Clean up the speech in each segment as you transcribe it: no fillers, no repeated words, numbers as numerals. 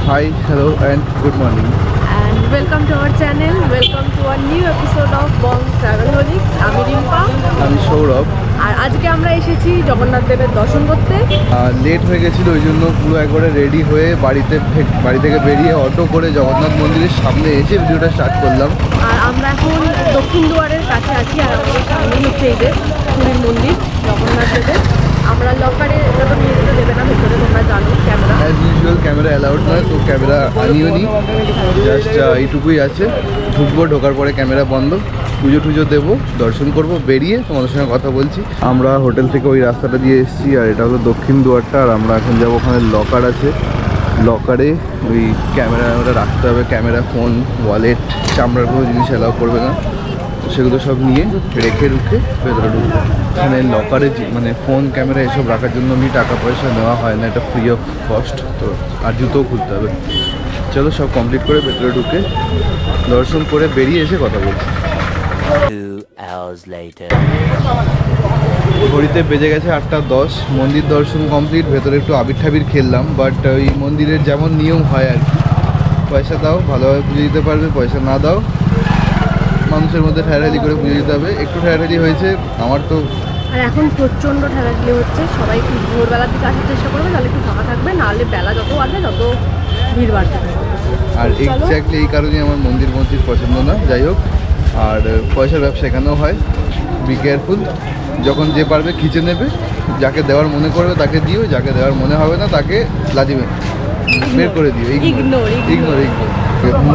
Hi, hello and good morning. And welcome to our channel. Welcome to a new episode of BonG TravelholicS. আমি রিম্পা, আমি সৌরভ। আর আজকে আমরা এসেছি জগন্নাথ দেবের দর্শন করতে। লেট হয়ে গেছিল, ওই জন্য পুরো একবারে রেডি হয়ে বাড়ি থেকে বেরিয়ে অটো করে জগন্নাথ মন্দিরের সামনে এসে ভিডিওটা স্টার্ট করলাম। আর আমরা এখন দক্ষিণ দুয়ারের কাছে আছি, আর আমাদের সামনে হচ্ছে এই যে পুরীর মন্দির জগন্নাথ দেবের। আমরা লকারে এটা তো নিয়ে যেতে দেবে না ভেতরে, তোমরা জানো camera as usual camera allowed নয়, তো ক্যামেরা আনিও নি, জাস্ট এইটুকুই আছে। ঢুকবো, ঢোকার পরে ক্যামেরা বন্ধ, পুজো টুজো দেবো, দর্শন করব, বেরিয়ে তোমাদের সঙ্গে কথা বলছি। আমরা হোটেল থেকে ওই রাস্তাটা দিয়ে এসেছি, আর এটা হলো দক্ষিণ দুয়ারটা। আর আমরা এখন যাবো, ওখানে লকার আছে, লকারে ওই ক্যামেরা রাখতে হবে, ক্যামেরা, ফোন, ওয়ালেট, চামড়ার কোনো জিনিস অ্যালাউ করবে না, সেগুলো সব নিয়ে রেখে ভেতরে ঢুকবো। এখানে লকারে মানে ফোন, ক্যামেরা এসব রাখার জন্য টাকা পয়সা নেওয়া হয় না, এটা ফ্রি অফ কস্ট। তো আর জুতোও খুলতে হবে। চলো সব কমপ্লিট করে ভেতরে ঢুকে দর্শন করে বেরিয়ে এসে কথা বলছি। 2 hours later. ঘড়িতে বেজে গেছে 8:10। মন্দির দর্শন কমপ্লিট, ভেতরে একটু আবির ঠাবির খেললাম। বাট ওই মন্দিরের যেমন নিয়ম হয় আর কি, পয়সা দাও ভালোভাবে পুজো দিতে পারবে, পয়সা না দাও মানুষের মধ্যে ঠেলাঠেলি করে পুজো দিতে হবে। একটু ঠেলাঠেলি হয়েছে আমার তো, আর এখন প্রচণ্ড ঠেলাঠেলি হচ্ছে। সবাই একটু ভোরবেলার দিকে আসার চেষ্টা করবে, তাহলে একটু ফাঁকা থাকবে, নাহলে বেলা যত বাড়বে তত ভিড় বাড়তে থাকবে। আর এক্স্যাক্টলি এই কারণেই আমার মন্দির পছন্দ না। যাই হোক, আর পয়সার ব্যবসা এখানেও হয়, বি কেয়ারফুল। যখন যে পারবে খিচে নেবে, যাকে দেওয়ার মনে করবে তাকে দিও, যাকে দেওয়ার মনে হবে না তাকে লাজিবে বের করে দিও। ইগনোর।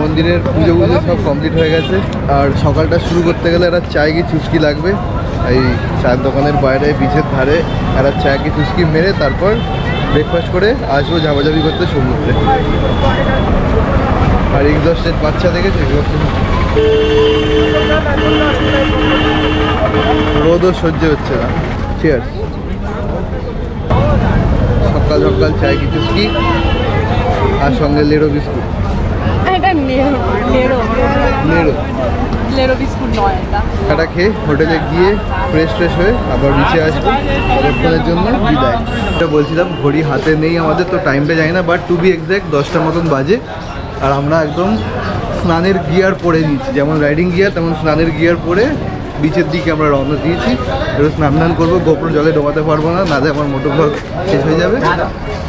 মন্দিরের পুজো সব কমপ্লিট হয়ে গেছে। আর সকালটা শুরু করতে গেলে একটা চায় কি চুস্কি লাগবে। এই চায়ের দোকানের বাইরে বিচের ধারে একটা চায় কি চুস্কি মেরে তারপর ব্রেকফাস্ট করে আসবো ঝাপাঝাপি করতে সমুদ্রে। আর এক্সস্টেড বাচ্চা দেখেছে, রোদও সহ্য হচ্ছে না। চিয়ার্স। সকাল সকাল চায় কি চুস্কি আর সঙ্গে লেড়ো বিস্কুট। লেড়ো বিস্কুট নয়, এটা খেয়ে হোটেলে গিয়ে ফ্রেশ হয়ে আবার নিচে আসবো অনেকক্ষণের জন্য বিদায়। এটা বলছিলাম ঘড়ি হাতে নেই আমাদের, তো টাইমটা জানি না, বাট টু বি এক্স্যাক্ট 10টার মতন বাজে। আর আমরা একদম স্নানের গিয়ার পরে নিয়েছি, যেমন রাইডিং গিয়ার তেমন স্নানের গিয়ার পরে বিচের দিকে আমরা রওনা দিয়েছি। এবার স্নান করবো, গোপ্রো জলে ডোবাতে পারবো না, নাহলে আমার মোটোব্লগ শেষ হয়ে যাবে।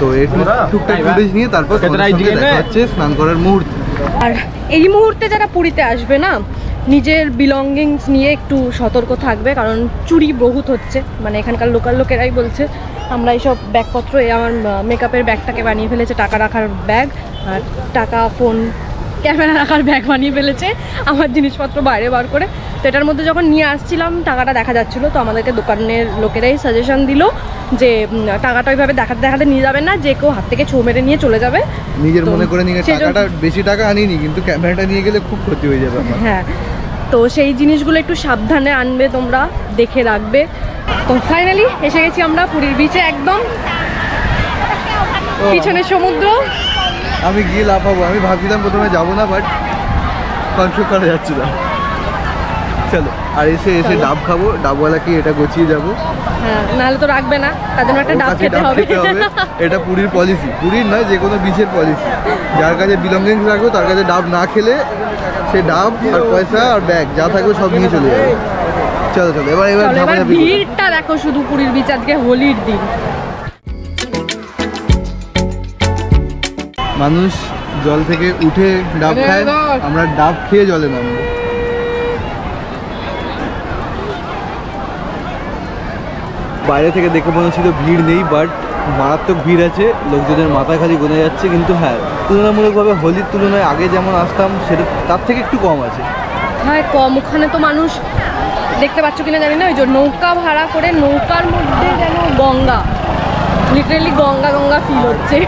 তো একটু টুকটাক ফুটেজ নিয়ে তারপর দেখা হচ্ছে স্নান করার মুহূর্তে। আর এই মুহূর্তে যারা পুরীতে আসবে না, নিজের বিলঙ্গিংস নিয়ে একটু সতর্ক থাকবে, কারণ চুরি বহুত হচ্ছে। মানে এখানকার লোকাল লোকেরাই বলছে, আমরা এইসব ব্যাগপত্র, আমার মেকআপের ব্যাগটাকে বানিয়ে ফেলেছে টাকা রাখার ব্যাগ, আর টাকা, ফোন, ক্যামেরা রাখার ব্যাগ বানিয়ে ফেলেছে আমার জিনিসপত্র বাইরে বার করে। তো এটার মধ্যে যখন নিয়ে আসছিলাম টাকাটা দেখা যাচ্ছিলো, তো আমাদেরকে দোকানের লোকেরাই সাজেশন দিল যে টাকাটা ওইভাবে দেখাতে নিয়ে যাবেন না, যে কেউ হাত থেকে ছোঁ মেরে নিয়ে চলে যাবে। নিজের মনে করে নিয়ে টাকাটা, বেশি টাকা আনিনি কিন্তু ক্যামেরাটা নিয়ে গেলে খুব ক্ষতি হয়ে যাবে। হ্যাঁ, তো সেই জিনিসগুলো একটু সাবধানে আনবে, তোমরা দেখে রাখবে। তো ফাইনালি এসে গেছি আমরা পুরীর বিচে, একদম পিছনে সমুদ্র। আমি গিয়ে লাফাবো, আমি ভাবছিলাম প্রথমে যাবো না, বাট কন্ট্রোল করা যাচ্ছে না। চলো, আর এসে ডাব খাবো, ডাবওয়ালাকে এটা গছিয়ে যাবো। হ্যাঁ, নাহলে তো রাখবে না, তার জন্য একটা ডাব খেতে হবে। এটা পুরীর পলিসি, পুরীর নয় যে কোনো বিচের পলিসি। যার কাছে বিলঙ্গিংস রাখবো তার কাছে ডাব না খেলে সে ডাব আর পয়সা আর ব্যাগ যা থাকবে সব নিয়ে চলে যাবে। চলো এবার ভিড়টা দেখো শুধু পুরীর বিচ, আজকে হোলির দিন। মানুষ জল থেকে উঠে ডাব খায়, আমরা ডাব খেয়ে জলে নামবো। বাইরে থেকে দেখে মনে হচ্ছিল ভিড় নেই, বাট মারাত্মক ভিড় আছে, লোকজনের মাথা খালি গোনা যাচ্ছে। কিন্তু হ্যাঁ, তুলনামূলকভাবে হোলির তুলনায় আগে যেমন আসতাম সেটা তার থেকে একটু কম আছে। হ্যাঁ কম, ওখানে তো মানুষ দেখতে পাচ্ছ কিনা জানি না, ওই যে নৌকা ভাড়া করে, নৌকার মধ্যে যেন গঙ্গা, লিটারেলি গঙ্গা ফিল হচ্ছে।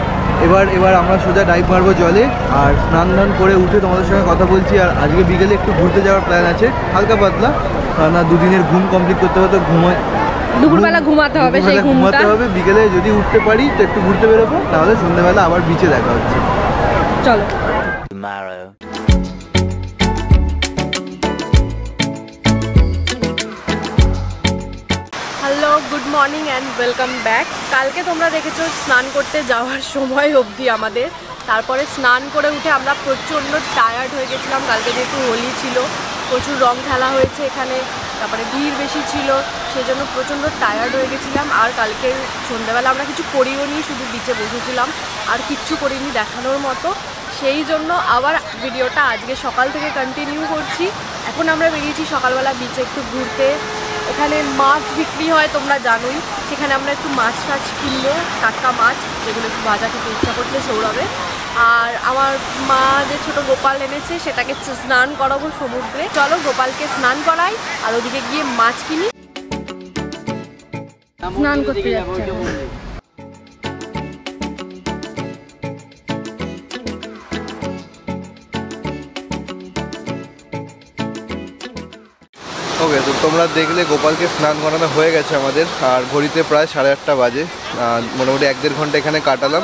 এবার আমরা সোজা ডাইভ মারবো জলে, আর স্নান করে উঠে তোমাদের সঙ্গে কথা বলছি। আর আজকে বিকেলে একটু ঘুরতে যাওয়ার প্ল্যান আছে, হালকা পাতলা, কারণ দুদিনের ঘুম কমপ্লিট করতে হতে দুপুরবেলা ঘুমাতে হবে, সেই ঘুমাতে হবে। বিকেলে যদি উঠতে পারি তো একটু ঘুরতে বেরোবো, তাহলে সন্ধ্যেবেলা আবার বিচে দেখা হচ্ছে। চলো। Hello, good morning and welcome back. কালকে তোমরা দেখেছো স্নান করতে যাওয়ার সময় অবধি আমাদের, তারপরে স্নান করে উঠে আমরা প্রচণ্ড টায়ার্ড হয়ে গেছিলাম। কালকে যেহেতু হোলি ছিল, প্রচুর রং খেলা হয়েছে এখানে, তারপরে ভিড় বেশি ছিল, সেই জন্য প্রচণ্ড টায়ার্ড হয়ে গেছিলাম। আর কালকে সন্ধ্যাবেলা আমরা কিছু করিও নি, শুধু বিচে বসেছিলাম, আর কিচ্ছু করিনি দেখানোর মতো। সেই জন্য আবার ভিডিওটা আজকে সকাল থেকে কন্টিনিউ করছি। এখন আমরা বেরিয়েছি সকালবেলা বিচে একটু ঘুরতে। এখানে মাছ বিক্রি হয় তোমরা জানোই, সেখানে আমরা একটু মাছ টাছ কিনবো, টাটকা মাছ, যেগুলো একটু ভাজা খেতে ইচ্ছা করছে সৌরভে। আর আমার মা যে ছোট গোপাল এনেছে সেটাকে স্নান করাবো সমুদ্রে। চলো গোপালকে স্নান করাই আর ওদিকে গিয়ে মাছ কিনি। স্নান করতে যাচ্ছে। ওকে, তো তোমরা দেখলে গোপালকে স্নান করানো হয়ে গেছে আমাদের, আর ঘড়িতে প্রায় 8:30 বাজে। মোটামুটি 1-1.5 ঘন্টা এখানে কাটালাম।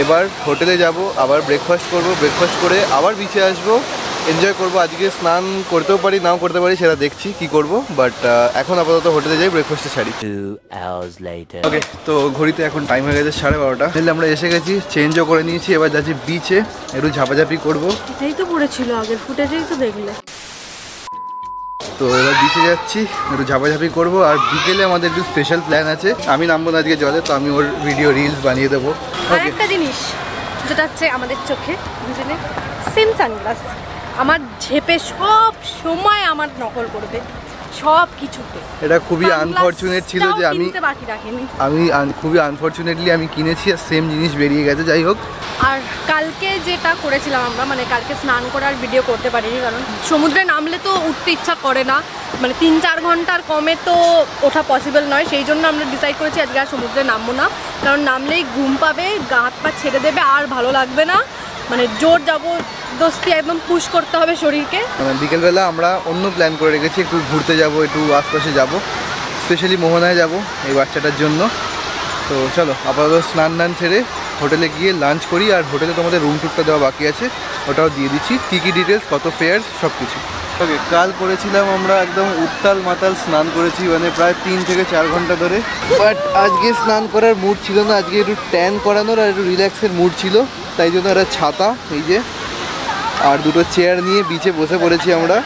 এবার হোটেলে যাব, আবার ব্রেকফাস্ট করব, ব্রেকফাস্ট করে আবার বিচে আসবো, এনজয় করব। আজকে স্নান করতেও পারি নাও করতে পারি, সেটা দেখছি কি করব, বাট এখন আপাতত হোটেলে যাই, ব্রেকফাস্টে ছাড়ি। 2 hours later. ওকে, তো ঘড়িতে এখন টাইম হয়ে গেছে 12:30। তাহলে আমরা এসে গেছি, চেঞ্জও করে নিয়েছি, এবার যাচ্ছি বিচে, একটু ঝাপাঝাপি করবো। এটাই তো পড়েছিল আগের ফুটেজেই তো দেখলে। তো এবার বিচে যাচ্ছি, একটু ঝাপাঝাপি করবো। আর বিকেলে আমাদের একটু স্পেশাল প্ল্যান আছে। আমি নামবো না আজকে জলে, তো আমি ওর ভিডিও রিলস বানিয়ে দেবো। আর একটা জিনিস যেটা হচ্ছে আমাদের চোখে দুজনে সেম সানগ্লাস, আমার ঝেপে সব সময় আমার নকল করবে সব কিছুতে। এটা খুবই আনফরচুনেট ছিল যে আমি খুবই আনফরচুনেটলি আমি কিনেছি আর সেম জিনিস বেরিয়ে গেছে। যাই হোক, আর কালকে যেটা করেছিলাম আমরা, মানে কালকে স্নান করে আর ভিডিও করতে পারিনি, কারণ সমুদ্রে নামলে তো উঠতে ইচ্ছা করে না, মানে 3-4 ঘন্টার কমে তো ওঠা পসিবল নয়। সেই জন্য আমরা ডিসাইড করেছি আজকে আর সমুদ্রে নামবো না, কারণ নামলেই ঘুম পাবে, গা হাত পা ছেড়ে দেবে, আর ভালো লাগবে না, মানে জোর জবরদস্তি একদম পুশ করতে হবে শরীরকে। মানে বিকেলবেলা আমরা অন্য প্ল্যান করে রেখেছি, একটু ঘুরতে যাব, একটু আশপাশে যাব, স্পেশালি মোহনায় যাব এই বাচ্চাটার জন্য। তো চলো আপাতত স্নান ছেড়ে হোটেলে গিয়ে লাঞ্চ করি। আর হোটেলে তোমাদের রুম টুরটা দেওয়া বাকি আছে, ওটাও দিয়ে দিচ্ছি, কী কী ডিটেলস, কত ফেয়ার, সব কিছু। ওকে, কাল করেছিলাম আমরা একদম উত্তাল মাতাল স্নান করেছি, মানে প্রায় 3 থেকে 4 ঘন্টা ধরে। বাট আজকে স্নান করার মুড ছিল না, আজকে একটু ট্যান করানোর আর একটু রিল্যাক্সের মুড ছিল, তাই জন্য একটা ছাতা এই যে আর দুটো চেয়ার নিয়ে বিচে বসে পড়েছি আমরা।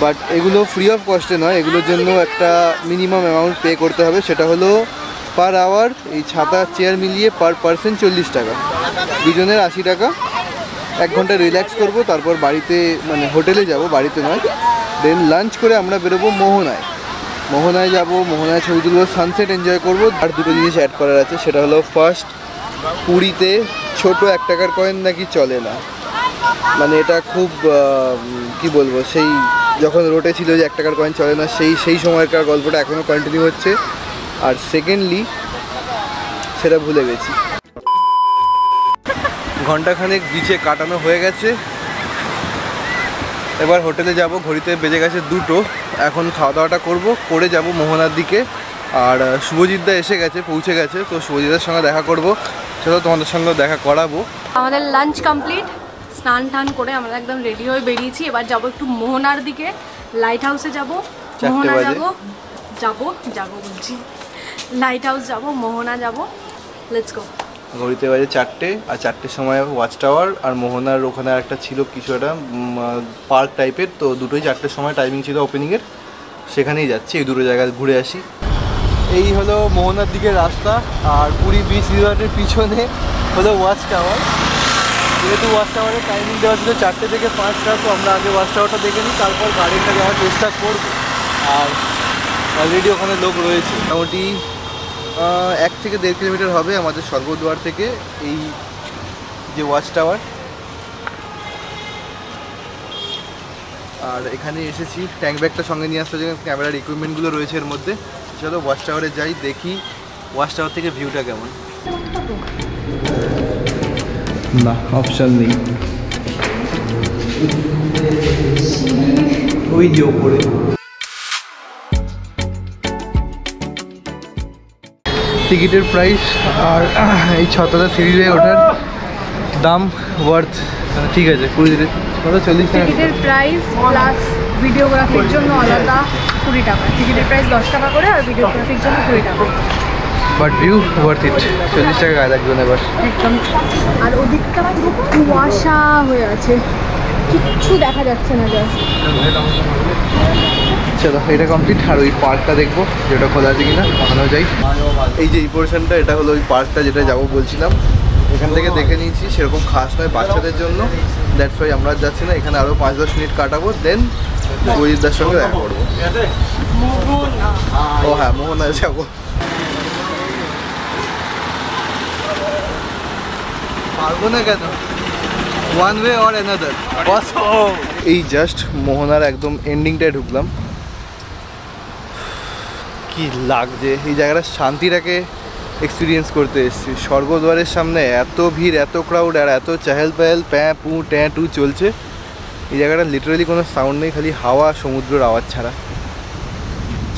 বাট এগুলো ফ্রি অফ কস্টে নয়, এগুলোর জন্য একটা মিনিমাম অ্যামাউন্ট পে করতে হবে, সেটা হলো পার আওয়ার এই ছাতা চেয়ার মিলিয়ে পার পার্সন 40 টাকা, দুজনের 80 টাকা। 1 ঘন্টা রিল্যাক্স করব, তারপর বাড়িতে মানে হোটেলে যাব, বাড়িতে নয়। দেন লাঞ্চ করে আমরা বেরোবো মোহনায় যাব, মোহনায় ছবি তুলবো, সানসেট এনজয় করবো। আর দুটো জিনিস অ্যাড করার আছে, সেটা হলো ফার্স্ট, পুরীতে ছোট 1 টাকার কয়েন নাকি চলে না, মানে এটা খুব কি বলবো, সেই যখন রোটে ছিল যে 1 টাকার কয়েন চলে না, সেই সময়কার গল্পটা এখনও কন্টিনিউ হচ্ছে। আর সেকেন্ডলি সেটা ভুলে গেছি। ঘন্টাখানেক বিচে কাটানো হয়ে গেছে, এবার হোটেলে যাব। ঘড়িতে বেজে গেছে 2টো, এখন খাওয়া দাওয়াটা করবো, করে যাব মোহনার দিকে। আর শুভজিৎদা এসে গেছে, পৌঁছে গেছে, তো শুভজিৎদার সঙ্গে দেখা করব, সেটা তোমাদের সঙ্গে দেখা করাবো। আমাদের লাঞ্চ কমপ্লিট, স্নান টান করে আমরা একদম রেডি হয়ে বেরিয়েছি। এবার যাব একটু মোহনার দিকে, লাইট হাউসে যাব, মোহনা যাবো বলছি, লাইট হাউস যাব, মোহনা যাব, লেটস গো। ঘড়িতে বাজে 4টে, আর 4টের সময় ওয়াচ টাওয়ার আর মোহনার ওখানে একটা ছিল কিছু একটা পার্ক টাইপের, তো দুটোই 4টের সময় টাইমিং ছিল ওপেনিংয়ের, সেখানেই যাচ্ছি, এই দুটো জায়গায় ঘুরে আসি। এই হলো মোহনার দিকের রাস্তা, আর পুরী বিচ রিসর্টের পিছনে হলো ওয়াচ টাওয়ার। যেহেতু ওয়াচ টাওয়ারের টাইমিং দেওয়া ছিল 4টে থেকে 5টা, তো আমরা আগে ওয়াচ টাওয়ারটা দেখে নিই, তারপর গাড়িটা যাওয়ার চেষ্টা করবো। আর অলরেডি ওখানে লোক রয়েছে, মোটামুটি 1 থেকে 1.5 কিলোমিটার হবে আমাদের স্বর্গদ্বার থেকে এই যে ওয়াচ টাওয়ার। আর এখানে এসেছি, ট্যাঙ্ক ব্যাগটা সঙ্গে নিয়ে আসতে জন্য ক্যামেরার ইকুইপমেন্টগুলো রয়েছে এর মধ্যে। চলো ওয়াচ টাওয়ারে যাই, দেখি ওয়াচ টাওয়ার থেকে ভিউটা কেমন। না, অপশন নেই, ওই যে ওপরে। টিকিটের প্রাইস আর এই 6তলা সিঁড়িতে ওঠার দাম ওয়ার্থ, ঠিক আছে 20 কত 40 টাকা টিকিটের প্রাইস প্লাস ভিডিওগ্রাফির জন্য আলাদা 20 টাকা, টিকিটের প্রাইস 10 টাকা করে, আর ভিডিওগ্রাফির জন্য 20 টাকা। But view worth it. 40 টাকা গায়ে লাগবে না এবার একদম। আর ওদিকটা পুরো কুয়াশা হয়ে আছে, কিচ্ছু দেখা যাচ্ছে না জাস্ট। চলো এটা কমপ্লিট, আর ওই পার্কটা দেখবো যেটা খোলা আছে কিনা, ওখানেও যাই। এই যে এই পোর্শনটা, এটা হলো ওই পার্কটা যেটা যাবো বলছিলাম। এখান থেকে দেখে নিয়েছি, সেরকম খাস নয় বাচ্চাদের জন্য, দ্যাটস ওয়াই আমরা যাচ্ছি না। এখানে আরও 5-10 মিনিট কাটাবো, দেন গরিবদার সঙ্গে দেখা করবো। ও হ্যাঁ, মোহনায় যাবো। পারবো না কেন, ওয়ান ওয়ে অর অ্যানাদার। এই জাস্ট মোহনার একদম এন্ডিংটায় ঢুকলাম, কি লাগছে। এই জায়গাটা শান্তিটাকে এক্সপিরিয়েন্স করতে এসেছি। স্বর্গদ্বারের সামনে এত ভিড়, এত ক্রাউড, আর এত চেহেল পেহেল, প্যাঁ পু ট্যাঁ টু চলছে। এই জায়গাটা লিটারালি কোনো সাউন্ড নেই, খালি হাওয়া, সমুদ্রের আওয়াজ ছাড়া।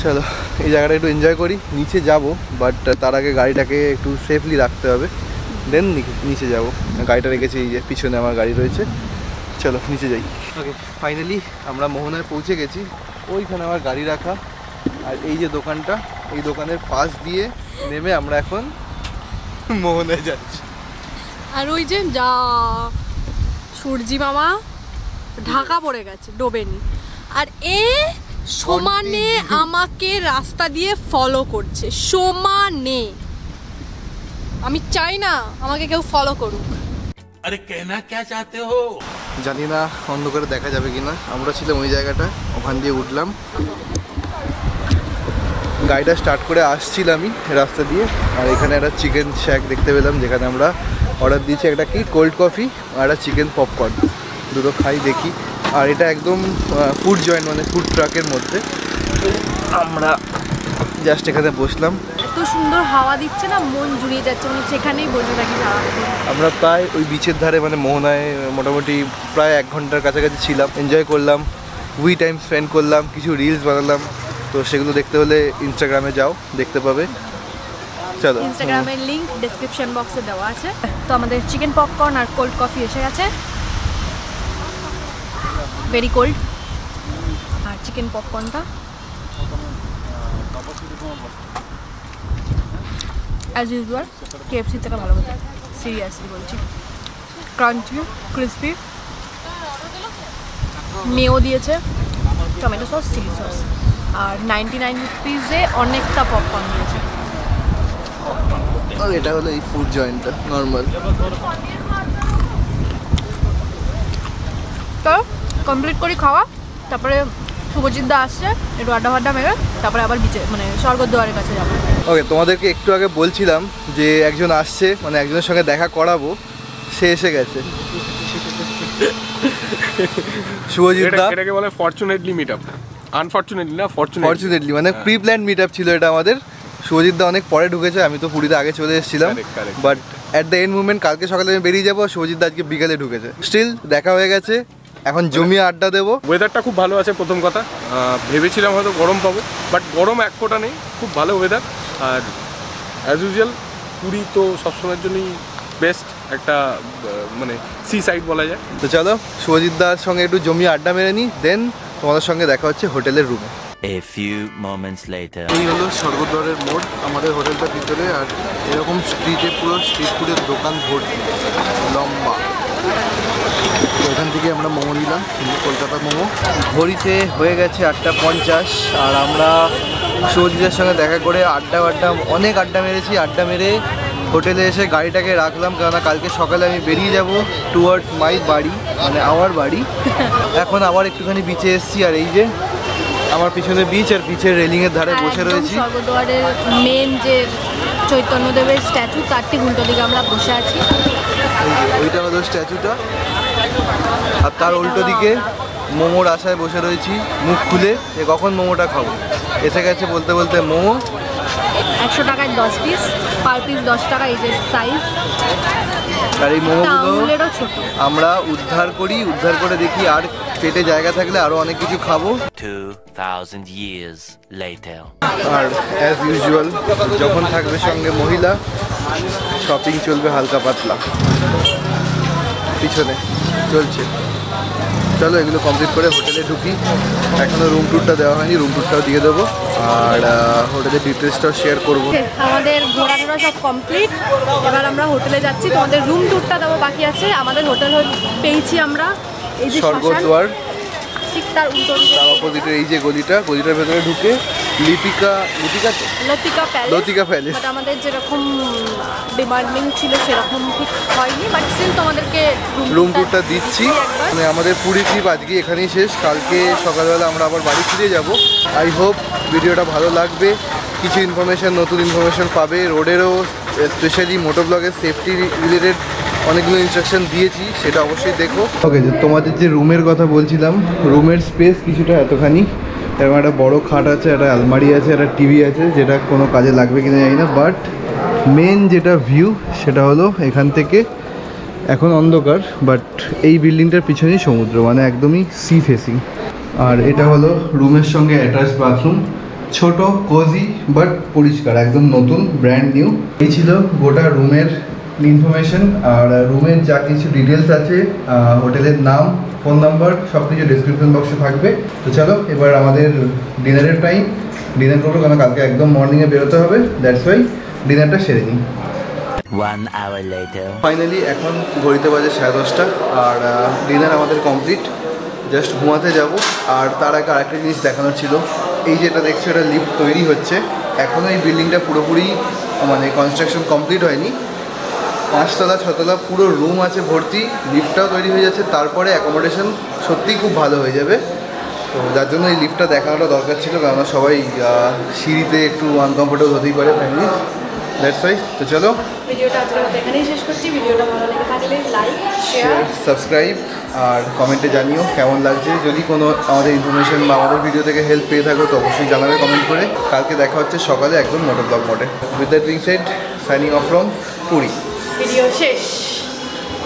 চলো এই জায়গাটা একটু এনজয় করি। নিচে যাব, বাট তার আগে গাড়িটাকে একটু সেফলি রাখতে হবে, দেন নিচে যাব। গাড়িটা রেখেছি এই যে পিছনে আমার গাড়ি রয়েছে। চলো নিচে যাই। ওকে, ফাইনালি আমরা মোহনায় পৌঁছে গেছি। ওইখানে আমার গাড়ি রাখা, আর এই যে দোকানটা, এই দোকানের পাশ দিয়ে নেমে আমরা এখন মোহনায় যাচ্ছি। আর ওই যে যা সূর্যি মামা ঢাকা পড়ে গেছে, ডোবেনি। আর এ সমানে আমাকে রাস্তা দিয়ে ফলো করছে, সমানে। আমি চাই না আমাকে কেউ ফলো করুক। আরে কেনা কে চাতে হো? জানি না অন্ধকারে দেখা যাবে কিনা। আমরা ছিলাম ওই জায়গাটা, ওখান দিয়ে উঠলাম। গাড়িটা স্টার্ট করে আসছিলামই রাস্তা দিয়ে, আর এখানে একটা চিকেন শ্যাক দেখতে পেলাম, যেখানে আমরা অর্ডার দিয়েছি একটা কি কোল্ড কফি আর একটা চিকেন পপকর্ন। দুটো খাই দেখি। আর এটা একদম ফুড জয়েন্ট, মানে ফুড ট্রাকের মধ্যে। আমরা জাস্ট এখানে বসলাম। এত সুন্দর হাওয়া দিচ্ছে না, মন জুড়িয়ে যাচ্ছে, মনে হচ্ছে এখানেই বসে থাকি সারাদিন। আমরা প্রায় ওই বিচের ধারে, মানে মোহনায় মোটামুটি প্রায় 1 ঘন্টার কাছাকাছি ছিলাম। এনজয় করলাম, টাইম স্পেন্ড করলাম, কিছু রিলস বানালাম। তো সেগুলো দেখতে হলে ইনস্টাগ্রামে যাও, দেখতে পাবে। চলো, ইনস্টাগ্রামের লিংক ডেসক্রিপশন বক্সে দেওয়া আছে। তো আমাদের চিকেন পপকর্ন আর কোল্ড কফি এসে গেছে, ভেরি কোল্ড। আর চিকেন পপকর্নটা অ্যাজ ইউজুয়াল কেএফসি থেকে ভালো হতো, সিরিয়াসলি বলছি। ক্রাঞ্চি, ক্রিসপি, মেও দিয়েছে, টমেটো সস, চিলি সস। আর 99 রুপিসে অনেকটা পপকর্ন দিয়েছে। আর এটা হলো এই ফুড জয়েন্টটা নর্মাল। তো কমপ্লিট করি খাওয়া, তারপরে শুভজিৎ দা আসছে, একটু আড্ডা ফাড্ডা মেরে তারপরে আবার বিচে, মানে স্বর্গদ্বারের কাছে যাবো। ওকে, তোমাদেরকে একটু আগে বলছিলাম যে একজন আসছে, মানে একজনের সঙ্গে দেখা করাবো, সে এসে গেছে। শুভজিৎ দা। এটাকে বলে ফরচুনেটলি মিট আপ, আনফরচুনেটলি না, ফরচুনেটলি, মানে প্রি প্ল্যান মিট আপ ছিল এটা আমাদের। শুভজিৎ দা অনেক পরে ঢুকেছে, আমি তো পুরীতে আগে চলে এসেছিলাম, but at the end movement কালকে সকালে আমি বেরিয়ে যাবো, শুভজিৎ দা আজকে বিকালে ঢুকেছে। স্টিল দেখা হয়ে গেছে, এখন জমিয়ে আড্ডা দেবো। ওয়েদারটা খুব ভালো আছে। প্রথম কথা, ভেবেছিলাম হয়তো গরম পাবো, বাট গরম এক ফোঁটা নেই, খুব ভালো ওয়েদার। আর অ্যাজ ইউজুয়াল পুরী তো সবসময়ের জন্যই বেস্ট একটা মানে সি সাইড বলা যায়। তো চলো শুভজিৎ দার সঙ্গে একটু জমিয়ে আড্ডা মেরে নিই, দেন তোমাদের সঙ্গে দেখা হচ্ছে হোটেলের রুমে। A few moments later. এই হলো স্বর্গদ্বারের মোড়, আমাদের হোটেলটার ভিতরে। আর এরকম স্ট্রিটে পুরো স্ট্রিট ফুডের দোকান ভর্তি, লম্বা। তো এখান থেকে আমরা মোমো নিলাম, কলকাতা মোমো। ঘড়িতে হয়ে গেছে 8:50, আর আমরা শুভজিতের সঙ্গে দেখা করে আড্ডা অনেক আড্ডা মেরেছি। আড্ডা মেরে হোটেলে এসে গাড়িটাকে রাখলাম, কেননা কালকে সকালে আমি বেরিয়ে যাব টুয়ার্ডস মাই বাড়ি, মানে আমার বাড়ি। এখন আবার একটুখানি বিচে এসেছি, আর এই যে আমার পিছনে বিচ, আর বিচের রেলিংয়ের ধারে বসে রয়েছি। স্বর্গদ্বারের মেন যে চৈতন্যদেবের স্ট্যাচু, তার ঠিক উল্টো দিকে আমরা বসে আছি। ওইটা হলো স্ট্যাচুটা, আর তার উল্টো দিকে মোমোর আশায় বসে রয়েছি, মুখ খুলে যে কখন মোমোটা খাবো। এসে গেছে বলতে বলতে মোমো। 100 টাকায় 10 পিস, পার পিস 10 টাকা, এই যে সাইজ। আর এই মোমোগুলো আঙুলেরও ছোট। আমরা উদ্ধার করে দেখি আর পেটে জায়গা থাকলে আরও অনেক কিছু খাবো। 2000 years later. আর অ্যাজ ইউজুয়াল যখন থাকবে সঙ্গে মহিলা, শপিং চলবে হালকা পাতলা। পিছনে চলছে। চলো এগুলো কমপ্লিট করে হোটেলে ঢুকি। এখনও রুম ট্যুরটা দেওয়া হয়নি, রুম ট্যুরটাও দিয়ে দেবো আর হোটেলের ডিটেলসটাও শেয়ার করবো। আমাদের ঘোরাঘোরা সব কমপ্লিট, এবার আমরা হোটেলে যাচ্ছি। তোমাদের রুম ট্যুরটা দেবো বাকি আছে। আমাদের হোটেল পেয়েছি আমরা এই যে স্বর্গদ্বার, ঠিক তার উল্টো তার অপোজিটের এই যে গলিটার ভেতরে ঢুকে লতিকা প্যালেস। বাট আমাদের যেরকম ডিমান্ডিং ছিল সেরকম ঠিক হয়নি, বাট স্টিল তোমাদেরকে রুম ট্যুরটা দিচ্ছি। মানে আমাদের পুরী ট্রিপ আজকে এখানেই শেষ, কালকে সকালবেলা আমরা আবার বাড়ি ফিরে যাব। আই হোপ ভিডিওটা ভালো লাগবে, কিছু ইনফরমেশান, নতুন ইনফরমেশান পাবে। রোডেরও স্পেশালি মোটোব্লগের সেফটি রিলেটেড অনেকগুলো ইনস্ট্রাকশন দিয়েছি, সেটা অবশ্যই দেখো। ওকে, তোমাদের যে রুমের কথা বলছিলাম, রুমের স্পেস কিছুটা এতখানি, এরকম একটা বড় খাট আছে, একটা আলমারি আছে, একটা টিভি আছে, যেটা কোনো কাজে লাগবে কিনা জানি না। বাট মেন যেটা ভিউ সেটা হলো এখান থেকে, এখন অন্ধকার বাট এই বিল্ডিংটার পিছনেই সমুদ্র, মানে একদমই সি ফেসিং। আর এটা হলো রুমের সঙ্গে অ্যাটাচ বাথরুম, ছোট কোজি বাট পরিষ্কার, একদম নতুন, ব্র্যান্ড নিউ। এই ছিল গোটা রুমের ইনফরমেশন। আর রুমের যা কিছু ডিটেলস আছে, হোটেলের নাম, ফোন নাম্বার, সব কিছু ডিসক্রিপশন বক্সে থাকবে। তো চলো এবার আমাদের ডিনারের টাইম, ডিনার করবো, কারণ কালকে একদম মর্নিংয়ে বেরোতে হবে, দ্যাটস ওয়াই ডিনারটা সেরে নিই। 1 hour later. ফাইনালি এখন ঘড়িতে বাজে 10:30 আর ডিনার আমাদের কমপ্লিট, জাস্ট ঘুমাতে যাব। আর তার আগে আরেকটা জিনিস দেখানোর ছিল, এই যেটা দেখছো এটা লিফট তৈরি হচ্ছে, এখনও এই বিল্ডিংটা পুরোপুরি মানে কনস্ট্রাকশন কমপ্লিট হয়নি। 5 তলা 6 তলা পুরো রুম আছে ভর্তি, লিফটটাও তৈরি হয়ে যাচ্ছে, তারপরে অ্যাকোমোডেশন সত্যিই খুব ভালো হয়ে যাবে। তো যার জন্য এই লিফটটা দেখানোটা দরকার ছিল, কারণ সবাই সিঁড়িতে একটু আনকমফোর্টেবল হতেই পারে ফ্যামিলি, দ্যাটস ওয়াই। তো চলো ভিডিওটা আজকের মতো এখানেই শেষ করছি। ভিডিওটা ভালো লেগে থাকলে লাইক, শেয়ার, সাবস্ক্রাইব আর কমেন্টে জানিও কেমন লাগছে। যদি কোনো আমাদের ইনফরমেশন বা আমাদের ভিডিও থেকে হেল্প পেয়ে থাকো তো অবশ্যই জানাবে কমেন্ট করে। কালকে দেখা হচ্ছে সকালে একদম মোটোব্লগ মোডে। With that being shed, signing off from Puri. Video শেষ।